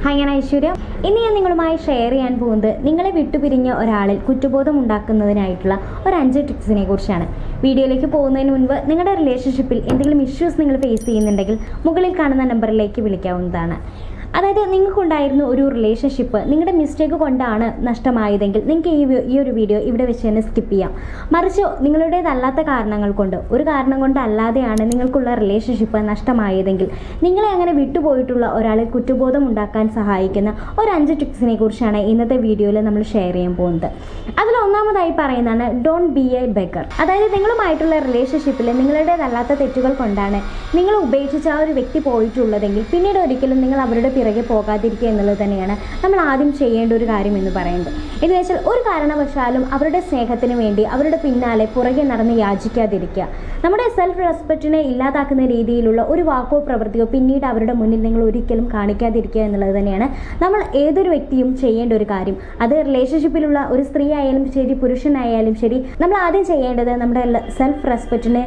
Hi, ഞാൻ ഐശ്വര്യ. ഇന്ന് ഞാൻ നിങ്ങളുമായി ഷെയർ ചെയ്യാൻ പോകുന്നത് നിങ്ങളെ വിട്ടുപിരിഞ്ഞ ഒരാളിൽ കുറ്റബോധം ഉണ്ടാക്കുന്നതിനായിട്ടുള്ള ഒരു 5 ടിപ്സിനെ കുറിച്ചാണ്. വീഡിയോയിലേക്ക് പോകുന്നതിന് മുൻപ് നിങ്ങളുടെ റിലേഷൻഷിപ്പിൽ എന്തെങ്കിലും ഇഷ്യൂസ് നിങ്ങൾ ഫേസ് ചെയ്യുന്നുണ്ടെങ്കിൽ മുകളിൽ കാണുന്ന നമ്പറിലേക്ക് വിളിക്കാവുന്നതാണ്. അതായത് നിങ്ങൾക്കുണ്ടായിരുന്ന ഒരു റിലേഷൻഷിപ്പ് നിങ്ങളുടെ മിസ്റ്റേക്ക് കൊണ്ടാണ് നഷ്ടമായതെങ്കിൽ നിങ്ങൾക്ക് ഈ ഒരു വീഡിയോ ഇവിടെ വെച്ച് തന്നെ സ്കിപ്പ് ചെയ്യാം. മറിച്ച് നിങ്ങളുടേതല്ലാത്ത കാരണങ്ങൾ കൊണ്ട്, ഒരു കാരണം കൊണ്ടല്ലാതെയാണ് നിങ്ങൾക്കുള്ള റിലേഷൻഷിപ്പ് നഷ്ടമായതെങ്കിൽ നിങ്ങളെ അങ്ങനെ വിട്ടുപോയിട്ടുള്ള ഒരാളെ കുറ്റബോധം ഉണ്ടാക്കാൻ സഹായിക്കുന്ന ഒരു 5 ടിപ്സിനെ കുറിച്ചാണ് ഇന്നത്തെ വീഡിയോയിൽ നമ്മൾ ഷെയർ ചെയ്യാൻ പോകുന്നത്. അതിൽ ഒന്നാമതായി പറയുന്നതാണ് ഡോണ്ട് ബി എ ബെഗർ. അതായത് നിങ്ങളുമായിട്ടുള്ള റിലേഷൻഷിപ്പിൽ നിങ്ങളുടേതല്ലാത്ത തെറ്റുകൾ കൊണ്ടാണ് നിങ്ങൾ ഉപേക്ഷിച്ച ആ ഒരു വ്യക്തി പോയിട്ടുള്ളതെങ്കിൽ പിന്നീട് ഒരിക്കലും നിങ്ങൾ അവരുടെ പിറകെ പോകാതിരിക്കുക എന്നുള്ളത് തന്നെയാണ് നമ്മൾ ആദ്യം ചെയ്യേണ്ട ഒരു കാര്യം എന്ന് പറയുന്നത്. എന്ന് വെച്ചാൽ ഒരു കാരണവശാലും അവരുടെ സ്നേഹത്തിന് വേണ്ടി അവരുടെ പിന്നാലെ പുറകെ നടന്ന് യാചിക്കാതിരിക്കുക. നമ്മുടെ സെൽഫ് റെസ്പെക്റ്റിനെ ഇല്ലാതാക്കുന്ന രീതിയിലുള്ള ഒരു വാക്കോ പ്രവൃത്തിയോ പിന്നീട് അവരുടെ മുന്നിൽ നിങ്ങൾ ഒരിക്കലും കാണിക്കാതിരിക്കുക എന്നുള്ളത് തന്നെയാണ് നമ്മൾ ഏതൊരു വ്യക്തിയും ചെയ്യേണ്ട ഒരു കാര്യം. അത് റിലേഷൻഷിപ്പിലുള്ള ഒരു സ്ത്രീ ആയാലും ശരി, പുരുഷനായാലും ശരി, നമ്മൾ ആദ്യം ചെയ്യേണ്ടത് നമ്മുടെ സെൽഫ് റെസ്പെക്റ്റിനെ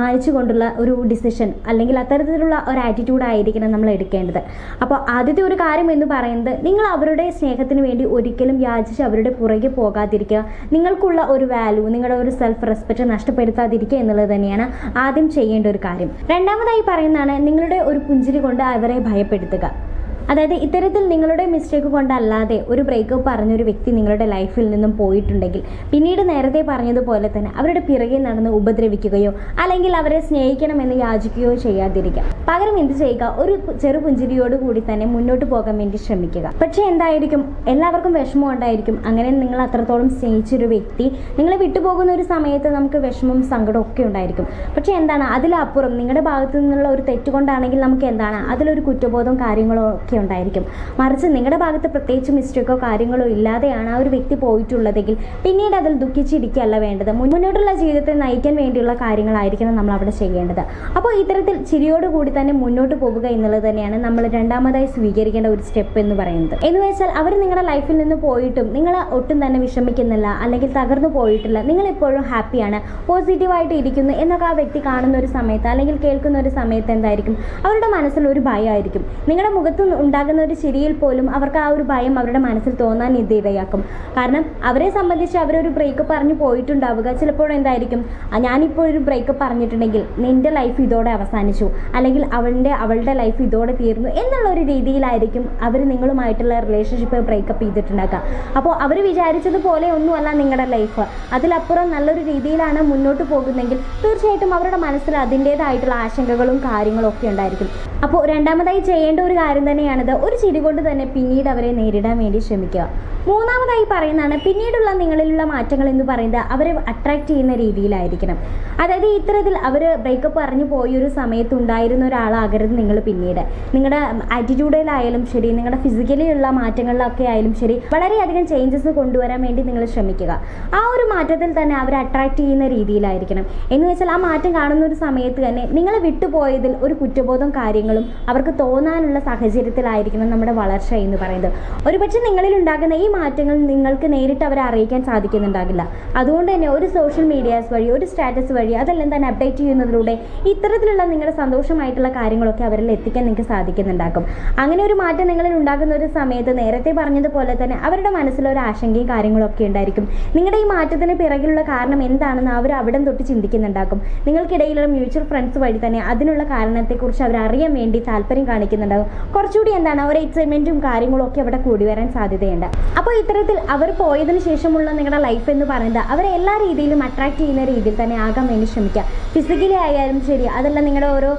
മാനിച്ചുകൊണ്ടുള്ള ഒരു ഡിസിഷൻ അല്ലെങ്കിൽ അത്തരത്തിലുള്ള ഒരു ആറ്റിറ്റ്യൂഡ് ആയിരിക്കണം നമ്മൾ എടുക്കേണ്ടത്. അപ്പോൾ ആദ്യത്തെ ഒരു കാര്യം എന്ന് പറയുന്നത് നിങ്ങൾ അവരുടെ സ്നേഹത്തിന് വേണ്ടി ഒരിക്കലും യാചിച്ച് അവരുടെ പുറകെ പോകാതിരിക്കുക. നിങ്ങൾക്കുള്ള ഒരു വാല്യൂ, നിങ്ങളുടെ ഒരു സെൽഫ് റെസ്പെക്റ്റ് നഷ്ടപ്പെടുത്താതിരിക്കുക എന്നുള്ളത് തന്നെയാണ് ആദ്യം ചെയ്യേണ്ട ഒരു കാര്യം. രണ്ടാമതായി പറയുന്നതാണ് നിങ്ങളുടെ ഒരു പുഞ്ചിരി കൊണ്ട് അവരെ ഭയപ്പെടുത്തുക. അതായത് ഇത്തരത്തിൽ നിങ്ങളുടെ മിസ്റ്റേക്ക് കൊണ്ടല്ലാതെ ഒരു ബ്രേക്കപ്പ് പറഞ്ഞൊരു വ്യക്തി നിങ്ങളുടെ ലൈഫിൽ നിന്നും പോയിട്ടുണ്ടെങ്കിൽ പിന്നീട് നേരത്തെ പറഞ്ഞതുപോലെ തന്നെ അവരുടെ പിറകെ നടന്ന് ഉപദ്രവിക്കുകയോ അല്ലെങ്കിൽ അവരെ സ്നേഹിക്കണമെന്ന് യാചിക്കുകയോ ചെയ്യാതിരിക്കുക. പകരം എന്ത് ചെയ്യുക, ഒരു ചെറു പുഞ്ചിരിയോട് കൂടി തന്നെ മുന്നോട്ട് പോകാൻ വേണ്ടി ശ്രമിക്കുക. പക്ഷേ എന്തായിരിക്കും, എല്ലാവർക്കും വിഷമം ഉണ്ടായിരിക്കും. അങ്ങനെ നിങ്ങൾ അത്രത്തോളം സ്നേഹിച്ചൊരു വ്യക്തി നിങ്ങളെ വിട്ടുപോകുന്ന ഒരു സമയത്ത് നമുക്ക് വിഷമവും സങ്കടവും ഒക്കെ ഉണ്ടായിരിക്കും. പക്ഷേ എന്താണ്, അതിലപ്പുറം നിങ്ങളുടെ ഭാഗത്തു നിന്നുള്ള ഒരു തെറ്റുകൊണ്ടാണെങ്കിൽ നമുക്ക് എന്താണ് അതിലൊരു കുറ്റബോധവും കാര്യങ്ങളോ ഒക്കെ ഉണ്ടായിരിക്കും. മറിച്ച് നിങ്ങളുടെ ഭാഗത്ത് പ്രത്യേകിച്ച് മിസ്റ്റേക്കോ കാര്യങ്ങളോ ഇല്ലാതെയാണ് ആ ഒരു വ്യക്തി പോയിട്ടുള്ളതെങ്കിൽ പിന്നീട് അതിൽ ദുഃഖിച്ചിരിക്കുകയല്ല വേണ്ടത്. മുന്നോട്ടുള്ള ജീവിതത്തെ നയിക്കാൻ വേണ്ടിയുള്ള കാര്യങ്ങളായിരിക്കണം നമ്മൾ അവിടെ ചെയ്യേണ്ടത്. അപ്പോൾ ഇത്തരത്തിൽ ചിരിയോടുകൂടി തന്നെ മുന്നോട്ട് പോകുക എന്നുള്ളത് തന്നെയാണ് നമ്മൾ രണ്ടാമതായി സ്വീകരിക്കേണ്ട ഒരു സ്റ്റെപ്പ് എന്ന് പറയുന്നത്. എന്ന് വെച്ചാൽ അവർ നിങ്ങളുടെ ലൈഫിൽ നിന്ന് പോയിട്ടും നിങ്ങൾ ഒട്ടും തന്നെ വിഷമിക്കുന്നില്ല അല്ലെങ്കിൽ തകർന്നു പോയിട്ടില്ല, നിങ്ങൾ ഇപ്പോഴും ഹാപ്പിയാണ്, പോസിറ്റീവായിട്ട് ഇരിക്കുന്നു എന്നൊക്കെ ആ വ്യക്തി കാണുന്ന ഒരു സമയത്ത് അല്ലെങ്കിൽ കേൾക്കുന്ന ഒരു സമയത്ത് എന്തായിരിക്കും, അവരുടെ മനസ്സിൽ ഒരു ഭയമായിരിക്കും. നിങ്ങളുടെ മുഖത്ത് ഉണ്ടാകുന്ന ഒരു ചിരിയിൽ പോലും അവർക്ക് ആ ഒരു ഭയം അവരുടെ മനസ്സിൽ തോന്നാൻ ഇടയാക്കും. കാരണം അവരെ സംബന്ധിച്ച് അവരൊരു ബ്രേക്കപ്പ് പറഞ്ഞു പോയിട്ടുണ്ടാവുക. ചിലപ്പോൾ എന്തായിരിക്കും, ഞാനിപ്പോൾ ഒരു ബ്രേക്കപ്പ് പറഞ്ഞിട്ടുണ്ടെങ്കിൽ നിന്റെ ലൈഫ് ഇതോടെ അവസാനിച്ചു അല്ലെങ്കിൽ അവളുടെ ലൈഫ് ഇതോടെ തീർന്നു എന്നുള്ള ഒരു രീതിയിലായിരിക്കും അവർ നിങ്ങളുമായിട്ടുള്ള റിലേഷൻഷിപ്പ് ബ്രേക്കപ്പ് ചെയ്തിട്ടുണ്ടാക്കുക. അപ്പോൾ അവർ വിചാരിച്ചതുപോലെ ഒന്നുമല്ല നിങ്ങളുടെ ലൈഫ്, അതിലപ്പുറം നല്ലൊരു രീതിയിലാണ് മുന്നോട്ട് പോകുന്നതെങ്കിൽ തീർച്ചയായിട്ടും അവരുടെ മനസ്സിൽ അതിൻ്റേതായിട്ടുള്ള ആശങ്കകളും കാര്യങ്ങളും ഒക്കെ ഉണ്ടായിരിക്കും. അപ്പോൾ രണ്ടാമതായി ചെയ്യേണ്ട ഒരു കാര്യം തന്നെയാണിത്. ഒരു ചിരി കൊണ്ട് തന്നെ പിന്നീട് അവരെ നേരിടാൻ വേണ്ടി ശ്രമിക്കുക. മൂന്നാമതായി പറയുന്നതാണ് പിന്നീടുള്ള നിങ്ങളിലുള്ള മാറ്റങ്ങൾ എന്ന് പറയുന്നത് അവരെ അട്രാക്റ്റ് ചെയ്യുന്ന രീതിയിലായിരിക്കണം. അതായത് ഇത്തരത്തിൽ അവർ ബ്രേക്കപ്പ് പറഞ്ഞു പോയൊരു സമയത്ത് ഉണ്ടായിരുന്ന ഒരാളാകരുത് നിങ്ങൾ പിന്നീട്. നിങ്ങളുടെ ആറ്റിറ്റ്യൂഡിലായാലും ശരി, നിങ്ങളുടെ ഫിസിക്കലി ഉള്ള മാറ്റങ്ങളിലൊക്കെ ആയാലും ശരി, വളരെയധികം ചേഞ്ചസ് കൊണ്ടുവരാൻ വേണ്ടി നിങ്ങൾ ശ്രമിക്കുക. ആ ഒരു മാറ്റത്തിൽ തന്നെ അവരെ അട്രാക്റ്റ് ചെയ്യുന്ന രീതിയിലായിരിക്കണം. എന്ന് വെച്ചാൽ ആ മാറ്റം കാണുന്ന ഒരു സമയത്ത് തന്നെ നിങ്ങളെ വിട്ടുപോയതിൽ ഒരു കുറ്റബോധം കാര്യങ്ങളും അവർക്ക് തോന്നാനുള്ള സാഹചര്യത്തിലായിരിക്കണം നമ്മുടെ വളർച്ച എന്ന് പറയുന്നത്. ഒരുപക്ഷെ നിങ്ങളിൽ ഉണ്ടാകുന്ന ഈ മാറ്റങ്ങൾ നിങ്ങൾക്ക് നേരിട്ട് അവരെ അറിയിക്കാൻ സാധിക്കുന്നുണ്ടാകില്ല. അതുകൊണ്ട് തന്നെ ഒരു സോഷ്യൽ മീഡിയാസ് വഴി, ഒരു സ്റ്റാറ്റസ് വഴി അതെല്ലാം തന്നെ അപ്ഡേറ്റ് ചെയ്യുന്നതിലൂടെ ഇത്തരത്തിലുള്ള നിങ്ങളുടെ സന്തോഷമായിട്ടുള്ള കാര്യങ്ങളൊക്കെ അവരിൽ എത്തിക്കാൻ നിങ്ങൾക്ക് സാധിക്കുന്നുണ്ടാകും. അങ്ങനെ ഒരു മാറ്റം നിങ്ങളിൽ ഉണ്ടാകുന്ന ഒരു സമയത്ത് നേരത്തെ പറഞ്ഞതുപോലെ തന്നെ അവരുടെ മനസ്സിലൊരു ആശങ്കയും കാര്യങ്ങളൊക്കെ ഉണ്ടായിരിക്കും. നിങ്ങളുടെ ഈ മാറ്റത്തിന് പിറകിലുള്ള കാരണം എന്താണെന്ന് അവർ അവിടം തൊട്ട് ചിന്തിക്കുന്നുണ്ടാകും. നിങ്ങൾക്കിടയിലുള്ള മ്യൂച്വൽ ഫ്രണ്ട്സ് വഴി തന്നെ അതിനുള്ള കാരണത്തെക്കുറിച്ച് അവർ അറിയാൻ വേണ്ടി താല്പര്യം കാണിക്കുന്നുണ്ടാകും. കുറച്ചുകൂടി എന്താണ് ഒരു എക്സൈറ്റ്മെൻറ്റും കാര്യങ്ങളും ഒക്കെ അവിടെ കൂടി വരാൻ സാധ്യതയുണ്ട്. അപ്പോൾ ഇത്തരത്തിൽ അവർ പോയതിന് ശേഷമുള്ള നിങ്ങളുടെ ലൈഫ് എന്ന് പറയുന്നത് അവരെ എല്ലാ രീതിയിലും അട്രാക്റ്റ് ചെയ്യുന്ന രീതിയിൽ തന്നെ ആകാൻ വേണ്ടി ശ്രമിക്കുക. ഫിസിക്കലി ആയാലും ശരി, അതല്ല നിങ്ങളുടെ ഓരോ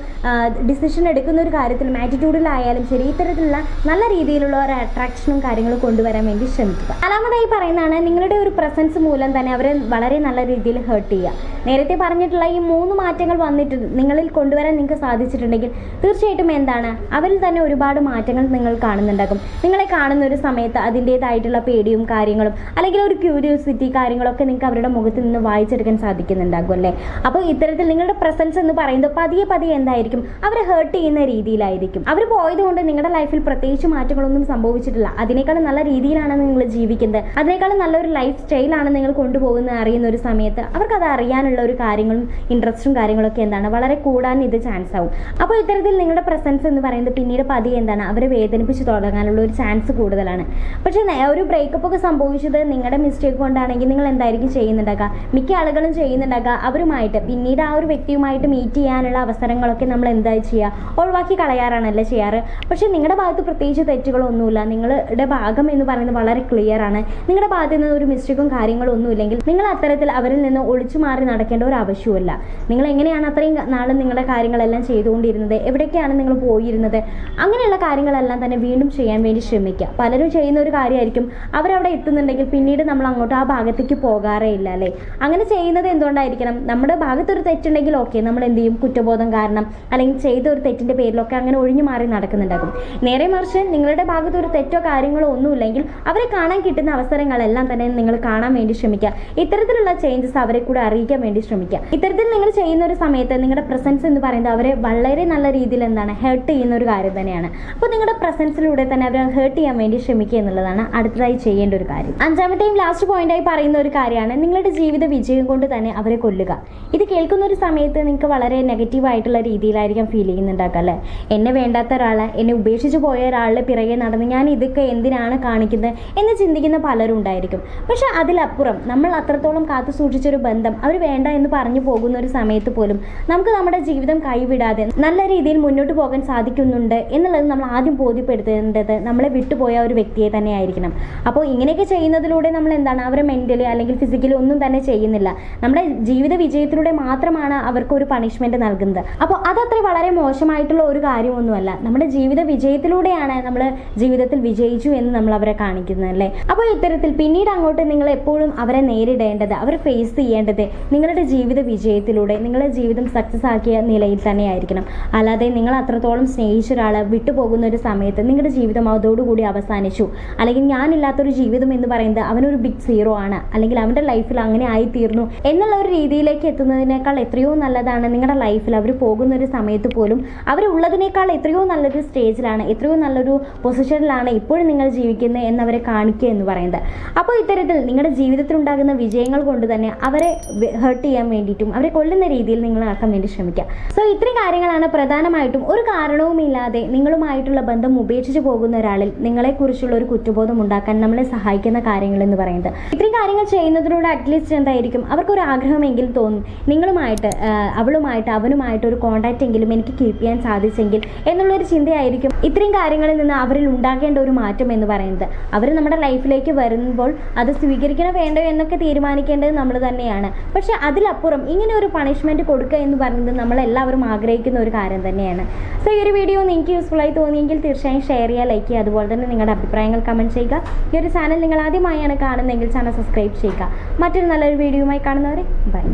ഡിസിഷൻ എടുക്കുന്ന ഒരു കാര്യത്തിലും ആറ്റിറ്റ്യൂഡിലായാലും ശരി, ഇത്തരത്തിലുള്ള നല്ല രീതിയിലുള്ള ഒരു അട്രാക്ഷനും കാര്യങ്ങളും കൊണ്ടുവരാൻ വേണ്ടി ശ്രമിക്കുക. നാലാമതായി പറയുന്നതാണ് നിങ്ങളുടെ ഒരു പ്രസൻസ് മൂലം തന്നെ അവരെ വളരെ നല്ല രീതിയിൽ ഹേർട്ട് ചെയ്യുക. നേരത്തെ പറഞ്ഞിട്ടുള്ള ഈ 3 മാറ്റങ്ങൾ വന്നിട്ട് നിങ്ങളിൽ കൊണ്ടുവരാൻ നിങ്ങൾക്ക് സാധിച്ചിട്ടുണ്ടെങ്കിൽ തീർച്ചയായിട്ടും എന്താണ് അവരിൽ തന്നെ ഒരുപാട് മാറ്റങ്ങൾ നിങ്ങൾ കാണുന്നുണ്ടാകും. നിങ്ങളെ കാണുന്ന ഒരു സമയത്ത് അതിൻ്റേതായിട്ടുള്ള പേടിയും കാര്യങ്ങളും അല്ലെങ്കിൽ ഒരു ക്യൂരിയോസിറ്റി കാര്യങ്ങളൊക്കെ നിങ്ങൾക്ക് അവരുടെ മുഖത്ത് നിന്ന് വായിച്ചെടുക്കാൻ സാധിക്കുന്നുണ്ടാകും അല്ലേ. അപ്പോൾ ഇത്തരത്തിൽ നിങ്ങളുടെ പ്രസൻസ് എന്ന് പറയുന്നത് പതിയെ പതിയെ എന്തായിരിക്കും അവരെ ഹേർട്ട് ചെയ്യുന്ന രീതിയിലായിരിക്കും. അവർ പോയത് കൊണ്ട് നിങ്ങളുടെ ലൈഫിൽ പ്രത്യേകിച്ച് മാറ്റങ്ങളൊന്നും സംഭവിച്ചിട്ടില്ല. അതിനേക്കാളും നല്ല രീതിയിലാണ് നിങ്ങൾ ജീവിക്കുന്നത്, അതിനേക്കാളും നല്ലൊരു ലൈഫ് സ്റ്റൈലാണ് നിങ്ങൾ കൊണ്ടുപോകുന്നത് അറിയുന്ന ഒരു സമയത്ത് അവർക്ക് അത് അറിയാനുള്ള ഒരു കാര്യങ്ങളും ഇൻട്രസ്റ്റും കാര്യങ്ങളൊക്കെ എന്താണ് വളരെ കൂടാൻ ഇത് ചാൻസ് ആവും. അപ്പോൾ ഇത്തരത്തിൽ നിങ്ങളുടെ പ്രസൻസ് എന്ന് പറയുന്നത് പിന്നീട് പതിയെ എന്താണ് അവരെ വേദനിപ്പിച്ച് തുടങ്ങാനുള്ള ഒരു ചാൻസ് കൂടുതലാണ്. പക്ഷേ ഒരു ബ്രേക്കപ്പ് ഒക്കെ സംഭവിച്ചത് നിങ്ങളുടെ മിസ്റ്റേക്ക് കൊണ്ടാണെങ്കിൽ നിങ്ങൾ എന്തായിരിക്കും ചെയ്യുന്നുണ്ടാക്കുക? മിക്ക ആളുകളും ചെയ്യുന്നുണ്ടാക്കുക അവരുമായിട്ട് പിന്നീട് ആ ഒരു വ്യക്തിയുമായിട്ട് മീറ്റ് ചെയ്യാനുള്ള അവസരങ്ങളൊക്കെ നമ്മൾ എന്തായി ചെയ്യുക, ഒഴിവാക്കി കളയാറാണല്ലേ ചെയ്യാറ്. പക്ഷേ നിങ്ങളുടെ ഭാഗത്ത് പ്രത്യേകിച്ച് തെറ്റുകളൊന്നുമില്ല. നിങ്ങളുടെ ഭാഗം എന്ന് പറയുന്നത് വളരെ ക്ലിയർ ആണ്. നിങ്ങളുടെ ഭാഗത്ത് നിന്ന് ഒരു മിസ്റ്റേക്കും കാര്യങ്ങളും ഒന്നുമില്ലെങ്കിൽ നിങ്ങൾ അത്തരത്തിൽ അവരിൽ നിന്ന് ഒളിച്ചു മാറി നടക്കേണ്ട ഒരു ആവശ്യമില്ല. നിങ്ങൾ എങ്ങനെയാണ് അത്രയും നാളും നിങ്ങളുടെ കാര്യങ്ങളെല്ലാം ചെയ്തുകൊണ്ടിരുന്നത്, എവിടേക്കാണ് നിങ്ങൾ പോയിരുന്നത്, അങ്ങനെയുള്ള കാര്യങ്ങളെല്ലാം തന്നെ വീണ്ടും ചെയ്യാൻ വേണ്ടി ശ്രമിക്കുക. പലരും ചെയ്യുന്ന ഒരു കാര്യമായിരിക്കും, അവരവിടെ എത്തുന്നുണ്ടെങ്കിൽ പിന്നീട് നമ്മൾ അങ്ങോട്ട് ആ ഭാഗത്തേക്ക് പോകാറേ ഇല്ല അല്ലേ. അങ്ങനെ ചെയ്യുന്നത് എന്തുകൊണ്ടായിരിക്കണം? നമ്മുടെ ഭാഗത്തൊരു തെറ്റുണ്ടെങ്കിൽ ഓക്കെ, നമ്മൾ എന്ത് ചെയ്യും, കുറ്റബോധം കാരണം അല്ലെങ്കിൽ ചെയ്ത ഒരു തെറ്റിൻ്റെ പേരിലൊക്കെ അങ്ങനെ ഒഴിഞ്ഞു മാറി നടക്കുന്നുണ്ടാകും. നേരെ മറിച്ച് നിങ്ങളുടെ ഭാഗത്ത് ഒരു തെറ്റോ കാര്യങ്ങളോ ഒന്നുമില്ലെങ്കിൽ അവരെ കാണാൻ കിട്ടുന്ന അവസരങ്ങളെല്ലാം തന്നെ നിങ്ങൾ കാണാൻ വേണ്ടി ശ്രമിക്കുക. ഇത്തരത്തിലുള്ള ചേഞ്ചസ് അവരെ കൂടെ അറിയിക്കാൻ വേണ്ടി ശ്രമിക്കുക. ഇത്തരത്തിൽ നിങ്ങൾ ചെയ്യുന്ന ഒരു സമയത്ത് നിങ്ങളുടെ പ്രസൻസ് എന്ന് പറയുന്നത് അവരെ വളരെ നല്ല രീതിയിൽ ഹേർട്ട് ചെയ്യുന്ന ഒരു കാര്യം തന്നെയാണ്. അപ്പോൾ നിങ്ങളുടെ പ്രസൻസിലൂടെ തന്നെ അവരെ ഹേർട്ട് ചെയ്യാൻ വേണ്ടി ശ്രമിക്കുക എന്നുള്ളതാണ് അടുത്തതായി ചെയ്യേണ്ട ഒരു കാര്യം. അഞ്ചാമത്തെയും ലാസ്റ്റ് പോയിന്റായി പറയുന്ന ഒരു കാര്യമാണ് നിങ്ങളുടെ ജീവിത വിജയം കൊണ്ട് തന്നെ അവരെ കൊല്ലുക. ഇത് കേൾക്കുന്ന ഒരു സമയത്ത് നിങ്ങൾക്ക് വളരെ നെഗറ്റീവായിട്ടുള്ള രീതിയിലായിരിക്കും ഫീൽ ചെയ്യുന്നുണ്ടാക്കുക അല്ലേ. എന്നെ വേണ്ടാത്ത ഒരാൾ, എന്നെ ഉപേക്ഷിച്ച് പോയ ഒരാളുടെ പിറകെ നടന്ന് ഞാൻ ഇതൊക്കെ എന്തിനാണ് കാണിക്കുന്നത് എന്ന് ചിന്തിക്കുന്ന പലരും ഉണ്ടായിരിക്കും. പക്ഷെ അതിലപ്പുറം നമ്മൾ അത്രത്തോളം കാത്തു സൂക്ഷിച്ചൊരു ബന്ധം അവർ വേണ്ട എന്ന് പറഞ്ഞു പോകുന്ന ഒരു സമയത്ത് പോലും നമുക്ക് നമ്മുടെ ജീവിതം കൈവിടാതെ നല്ല രീതിയിൽ മുന്നോട്ട് പോകാൻ സാധിക്കുന്നുണ്ട് എന്നുള്ളത് നമ്മൾ ആദ്യം ബോധ്യപ്പെടുത്തേണ്ടത് നമ്മളെ വിട്ടുപോയ ഒരു വ്യക്തിയെ തന്നെ ആയിരിക്കണം. അപ്പോൾ ഇങ്ങനെയൊക്കെ ചെയ്യുന്നതിലൂടെ നമ്മൾ എന്താണ് അവരെ മെൻ്റലി അല്ലെങ്കിൽ ഫിസിക്കലി ഒന്നും തന്നെ ചെയ്യുന്നില്ല. നമ്മുടെ ജീവിത വിജയത്തിലൂടെ മാത്രമാണ് അവർക്ക് ഒരു പണിഷ്മെന്റ് നൽകുന്നത്. അപ്പോൾ അതത്ര വളരെ മോശമായിട്ടുള്ള ഒരു കാര്യമൊന്നുമല്ല. നമ്മുടെ ജീവിത വിജയത്തിലൂടെയാണ് നമ്മൾ ജീവിതത്തിൽ വിജയിച്ചു എന്ന് നമ്മൾ അവരെ കാണിക്കുന്നത് അല്ലേ. അപ്പോൾ ഇത്തരത്തിൽ പിന്നീട് അങ്ങോട്ട് നിങ്ങൾ എപ്പോഴും അവരെ നേരിടേണ്ടത്, അവരെ ഫേസ് ചെയ്യേണ്ടത് നിങ്ങളുടെ ജീവിത വിജയത്തിലൂടെ നിങ്ങളുടെ ജീവിതം സക്സസ് ആക്കിയ നിലയിൽ തന്നെ ആയിരിക്കണം. അല്ലാതെ നിങ്ങൾ അത്രത്തോളം സ്നേഹിച്ച ഒരാളെ വിട്ടുപോകുന്ന ഒരു സമയത്ത് നിങ്ങളുടെ ജീവിതം അതോടുകൂടി അവസാനിച്ചു, അല്ലെങ്കിൽ ഞാനില്ലാത്തൊരു ജീവിതം എന്ന് പറയുന്നത് അവനൊരു ബിഗ് സീറോ ആണ്, അല്ലെങ്കിൽ അവൻ്റെ ലൈഫിൽ അങ്ങനെ ആയിത്തീർന്നു എന്നുള്ള ഒരു രീതിയിലേക്ക് എത്തുന്നതിനേക്കാൾ എത്രയോ നല്ലതാണ് നിങ്ങളുടെ ലൈഫിൽ അവർ പോകുന്ന ഒരു സമയത്ത് പോലും അവരുള്ളതിനേക്കാൾ എത്രയോ നല്ലൊരു സ്റ്റേജിലാണ്, എത്രയോ നല്ലൊരു പൊസിഷനിലാണ് ഇപ്പോഴും നിങ്ങൾ ജീവിക്കുന്നത് എന്നവരെ കാണിക്കുക എന്ന് പറയുന്നത്. അപ്പോൾ ഇത്തരത്തിൽ നിങ്ങളുടെ ജീവിതത്തിൽ ഉണ്ടാകുന്ന വിജയങ്ങൾ കൊണ്ട് തന്നെ അവരെ ഹേർട്ട് ചെയ്യാൻ വേണ്ടിയിട്ടും അവരെ കൊല്ലുന്ന രീതിയിൽ നിങ്ങൾ ആക്കാൻ വേണ്ടി ശ്രമിക്കുക. സോ ഇത്രയും കാര്യങ്ങളാണ് പ്രധാനമായിട്ടും ഒരു കാരണവുമില്ലാതെ നിങ്ങളുമായിട്ടുള്ള ബന്ധം ഉപേക്ഷിച്ച് പോകുന്ന ഒരാളിൽ നിങ്ങളെക്കുറിച്ചുള്ള ഒരു കുറ്റബോധം ഉണ്ടാക്കാൻ നമ്മളെ സഹായിക്കുന്ന കാര്യങ്ങൾ എന്ന് പറയുന്നത്. ഇത്രയും കാര്യങ്ങൾ ചെയ്യുന്നതിലൂടെ അറ്റ്ലീസ്റ്റ് എന്തായിരിക്കും അവർക്കൊരു ആഗ്രഹമെങ്കിലും തോന്നും, നിങ്ങളുമായിട്ട് അവളുമായിട്ട് അവനുമായിട്ട് ഒരു കോണ്ടാക്റ്റ് എങ്കിലും എനിക്ക് കീപ്പ് ചെയ്യാൻ സാധിച്ചെങ്കിൽ എന്നുള്ളൊരു ചിന്തയായിരിക്കും ഇത്രയും കാര്യങ്ങളിൽ നിന്ന് അവരിൽ ഉണ്ടാകേണ്ട ഒരു മാറ്റം എന്ന് പറയുന്നത്. അവർ നമ്മുടെ ലൈഫിലേക്ക് വരുമ്പോൾ അത് സ്വീകരിക്കണോ വേണ്ടോ എന്നൊക്കെ തീരുമാനിക്കേണ്ടത് നമ്മൾ തന്നെയാണ്. പക്ഷെ അതിലപ്പുറം ഇങ്ങനെ ഒരു പണിഷ്മെന്റ് കൊടുക്കുക എന്ന് പറയുന്നത് നമ്മളെല്ലാവരും ആഗ്രഹിക്കുന്ന ഒരു കാര്യം തന്നെയാണ്. സോ ഈ ഒരു വീഡിയോ നിങ്ങൾക്ക് യൂസ്ഫുൾ ആയി തോന്നിയെങ്കിൽ തീർച്ചയായും ഷെയർ ചെയ്യുക, ലൈക്ക് ചെയ്യുക, അതുപോലെ തന്നെ നിങ്ങളുടെ അഭിപ്രായങ്ങൾ കമൻറ്റ് ചെയ്യുക. ഈ ഒരു ചാനൽ നിങ്ങൾ ആദ്യമായാണ് കാണുന്നതെങ്കിൽ ചാനൽ സബ്സ്ക്രൈബ് ചെയ്യുക. മറ്റൊരു നല്ലൊരു വീഡിയോയുമായി കാണുന്നവരെ ബൈ.